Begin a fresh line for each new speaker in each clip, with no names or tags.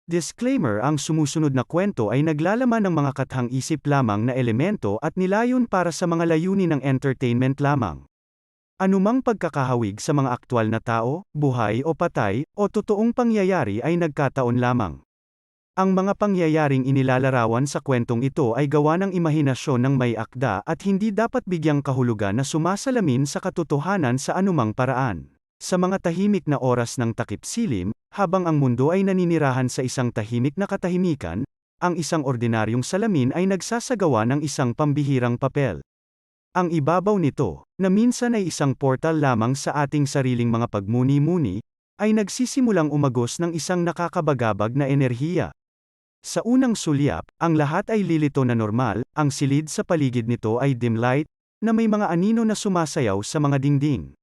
Disclaimer: ang sumusunod na kwento ay naglalaman ng mga kathang-isip lamang na elemento at nilayon para sa mga layunin ng entertainment lamang. Anumang pagkakahawig sa mga aktwal na tao, buhay o patay, o totoong pangyayari ay nagkataon lamang. Ang mga pangyayaring inilalarawan sa kwentong ito ay gawa ng imahinasyon ng may akda at hindi dapat bigyang kahulugan na sumasalamin sa katotohanan sa anumang paraan. Sa mga tahimik na oras ng takip silim, habang ang mundo ay naninirahan sa isang tahimik na katahimikan, ang isang ordinaryong salamin ay nagsasagawa ng isang pambihirang papel. Ang ibabaw nito, na minsan ay isang portal lamang sa ating sariling mga pagmuni-muni, ay nagsisimulang umagos ng isang nakakabagabag na enerhiya. Sa unang sulyap, ang lahat ay lilito na normal, ang silid sa paligid nito ay dim light, na may mga anino na sumasayaw sa mga dingding.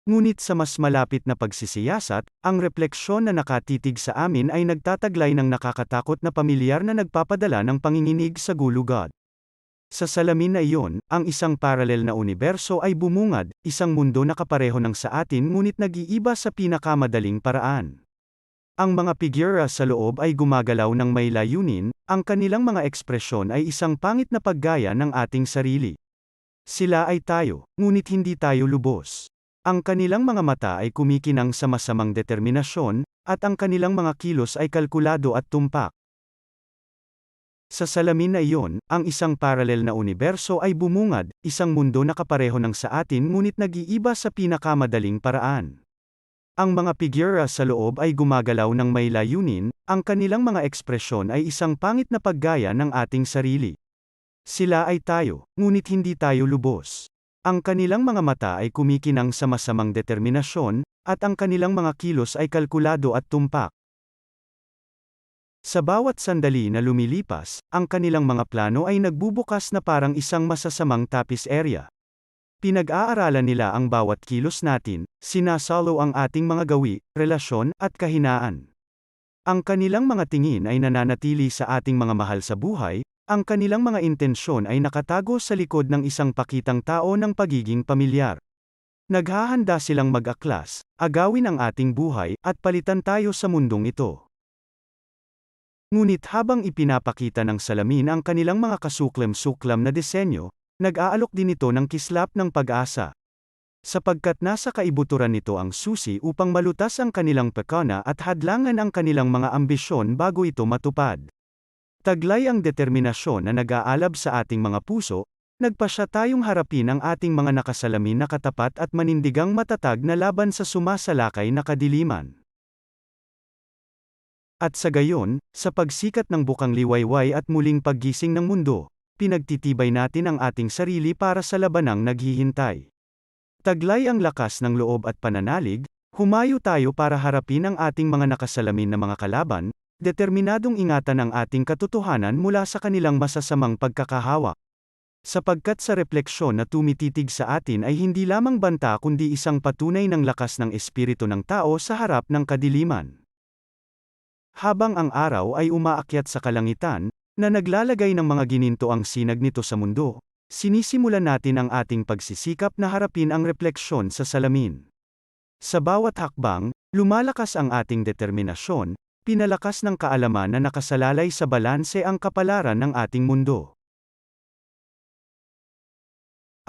Ngunit sa mas malapit na pagsisiyasat, ang refleksyon na nakatitig sa amin ay nagtataglay ng nakakatakot na pamilyar na nagpapadala ng panginginig sa gulugod. Sa salamin na iyon, ang isang paralel na universo ay bumungad, isang mundo na kapareho ng sa atin ngunit nag-iiba sa pinakamadaling paraan. Ang mga figura sa loob ay gumagalaw ng may layunin, ang kanilang mga ekspresyon ay isang pangit na paggaya ng ating sarili. Sila ay tayo, ngunit hindi tayo lubos. Ang kanilang mga mata ay kumikinang sa masamang determinasyon, at ang kanilang mga kilos ay kalkulado at tumpak. Sa salamin na iyon, ang isang paralel na universo ay bumungad, isang mundo na kapareho ng sa atin ngunit nag-iiba sa pinakamadaling paraan. Ang mga figura sa loob ay gumagalaw ng may layunin, ang kanilang mga ekspresyon ay isang pangit na paggaya ng ating sarili. Sila ay tayo, ngunit hindi tayo lubos. Ang kanilang mga mata ay kumikinang sa masamang determinasyon, at ang kanilang mga kilos ay kalkulado at tumpak. Sa bawat sandali na lumilipas, ang kanilang mga plano ay nagbubukas na parang isang masasamang tapiserya. Pinag-aaralan nila ang bawat kilos natin, sinasalo ang ating mga gawi, relasyon, at kahinaan. Ang kanilang mga tingin ay nananatili sa ating mga mahal sa buhay, ang kanilang mga intensyon ay nakatago sa likod ng isang pakitang tao ng pagiging pamilyar. Naghahanda silang mag-aklas, agawin ang ating buhay, at palitan tayo sa mundong ito. Ngunit habang ipinapakita ng salamin ang kanilang mga kasuklam-suklam na disenyo, nag-aalok din ito ng kislap ng pag-asa. Sapagkat nasa kaibuturan nito ang susi upang malutas ang kanilang pekana at hadlangan ang kanilang mga ambisyon bago ito matupad. Taglay ang determinasyon na nag-aalab sa ating mga puso, nagpasya tayong harapin ang ating mga nakasalamin na katapat at manindigang matatag na laban sa sumasalakay na kadiliman. At sa gayon, sa pagsikat ng bukang liwayway at muling paggising ng mundo, pinagtitibay natin ang ating sarili para sa labanang naghihintay. Taglay ang lakas ng loob at pananalig, humayo tayo para harapin ang ating mga nakasalamin na mga kalaban, determinadong ingatan ang ating katotohanan mula sa kanilang masasamang pagkakahawak. Sapagkat sa refleksyon na tumititig sa atin ay hindi lamang banta kundi isang patunay ng lakas ng espiritu ng tao sa harap ng kadiliman. Habang ang araw ay umaakyat sa kalangitan, na naglalagay ng mga ginintoang sinag nito sa mundo, sinisimulan natin ang ating pagsisikap na harapin ang refleksyon sa salamin. Sa bawat hakbang, lumalakas ang ating determinasyon, pinalakas ng kaalaman na nakasalalay sa balanse ang kapalaran ng ating mundo.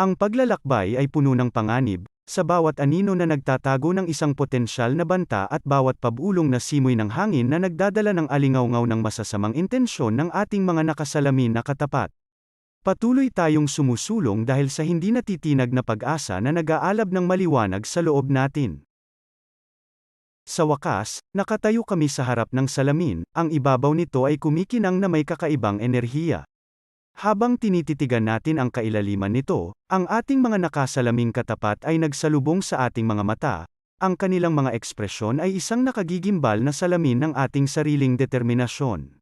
Ang paglalakbay ay puno ng panganib, sa bawat anino na nagtatago ng isang potensyal na banta at bawat pabulong na simoy ng hangin na nagdadala ng alingawngaw ng masasamang intensyon ng ating mga nakasalamin na katapat. Patuloy tayong sumusulong dahil sa hindi natitinag na pag-asa na nag-aalab ng maliwanag sa loob natin. Sa wakas, nakatayo kami sa harap ng salamin, ang ibabaw nito ay kumikinang na may kakaibang enerhiya. Habang tinititigan natin ang kailaliman nito, ang ating mga nakasalaming katapat ay nagsalubong sa ating mga mata, ang kanilang mga ekspresyon ay isang nakagigimbal na salamin ng ating sariling determinasyon.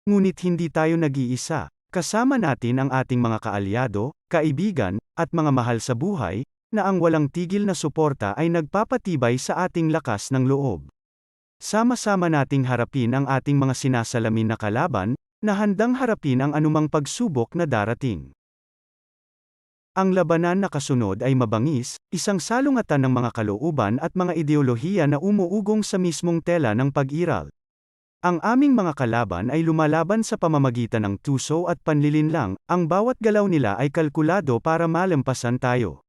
Ngunit hindi tayo nag-iisa, kasama natin ang ating mga kaalyado, kaibigan, at mga mahal sa buhay, na ang walang tigil na suporta ay nagpapatibay sa ating lakas ng loob. Sama-sama nating harapin ang ating mga sinasalamin na kalaban, na handang harapin ang anumang pagsubok na darating. Ang labanan na kasunod ay mabangis, isang salungatan ng mga kalooban at mga ideolohiya na umuugong sa mismong tela ng pag-iral. Ang aming mga kalaban ay lumalaban sa pamamagitan ng tuso at panlilinlang, ang bawat galaw nila ay kalkulado para malampasan tayo.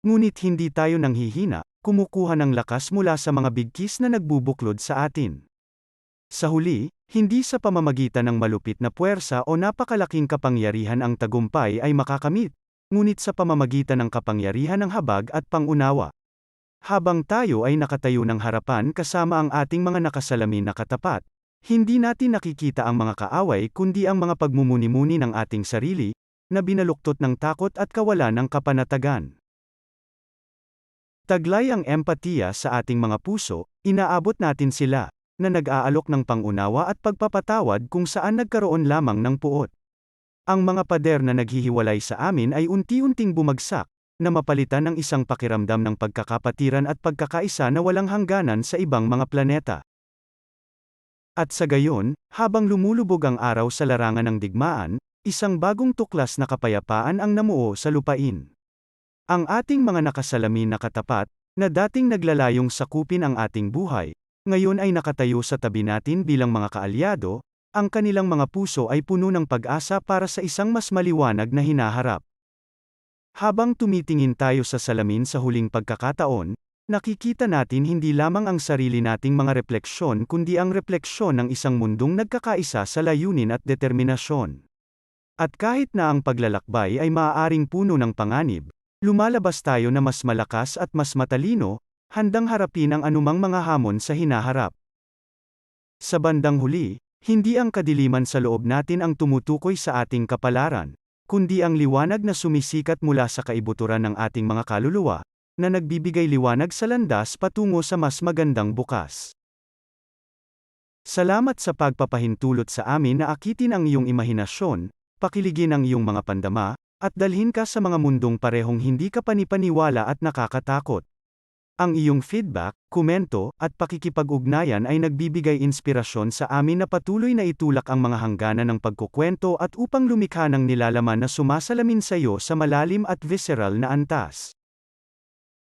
Ngunit hindi tayo nanghihina, kumukuha ng lakas mula sa mga bigkis na nagbubuklod sa atin. Sa huli, hindi sa pamamagitan ng malupit na puwersa o napakalaking kapangyarihan ang tagumpay ay makakamit, ngunit sa pamamagitan ng kapangyarihan ng habag at pangunawa. Habang tayo ay nakatayo ng harapan kasama ang ating mga nakasalamin na katapat, hindi natin nakikita ang mga kaaway kundi ang mga pagmumuni-muni ng ating sarili, na binaluktot ng takot at kawalan ng kapanatagan. Taglay ang empatiya sa ating mga puso, inaabot natin sila, na nag-aalok ng pangunawa at pagpapatawad kung saan nagkaroon lamang ng puot. Ang mga pader na naghihiwalay sa amin ay unti-unting bumagsak, na mapalitan ng isang pakiramdam ng pagkakapatiran at pagkakaisa na walang hangganan sa ibang mga planeta. At sa gayon, habang lumulubog ang araw sa larangan ng digmaan, isang bagong tuklas na kapayapaan ang namuo sa lupain. Ang ating mga nakasalamin na katapat, na dating naglalayong sakupin ang ating buhay, ngayon ay nakatayo sa tabi natin bilang mga kaalyado, ang kanilang mga puso ay puno ng pag-asa para sa isang mas maliwanag na hinaharap. Habang tumitingin tayo sa salamin sa huling pagkakataon, nakikita natin hindi lamang ang sarili nating mga refleksyon kundi ang refleksyon ng isang mundong nagkakaisa sa layunin at determinasyon. At kahit na ang paglalakbay ay maaaring puno ng panganib, lumalabas tayo na mas malakas at mas matalino, handang harapin ang anumang mga hamon sa hinaharap. Sa bandang huli, hindi ang kadiliman sa loob natin ang tumutukoy sa ating kapalaran, kundi ang liwanag na sumisikat mula sa kaibuturan ng ating mga kaluluwa, na nagbibigay liwanag sa landas patungo sa mas magandang bukas. Salamat sa pagpapahintulot sa amin na akitin ang iyong imahinasyon, pakiligin ang iyong mga pandama, at dalhin ka sa mga mundong parehong hindi ka panipaniwala at nakakatakot. Ang iyong feedback, komento, at pakikipag-ugnayan ay nagbibigay inspirasyon sa amin na patuloy na itulak ang mga hangganan ng pagkukwento at upang lumikha ng nilalaman na sumasalamin sa iyo sa malalim at visceral na antas.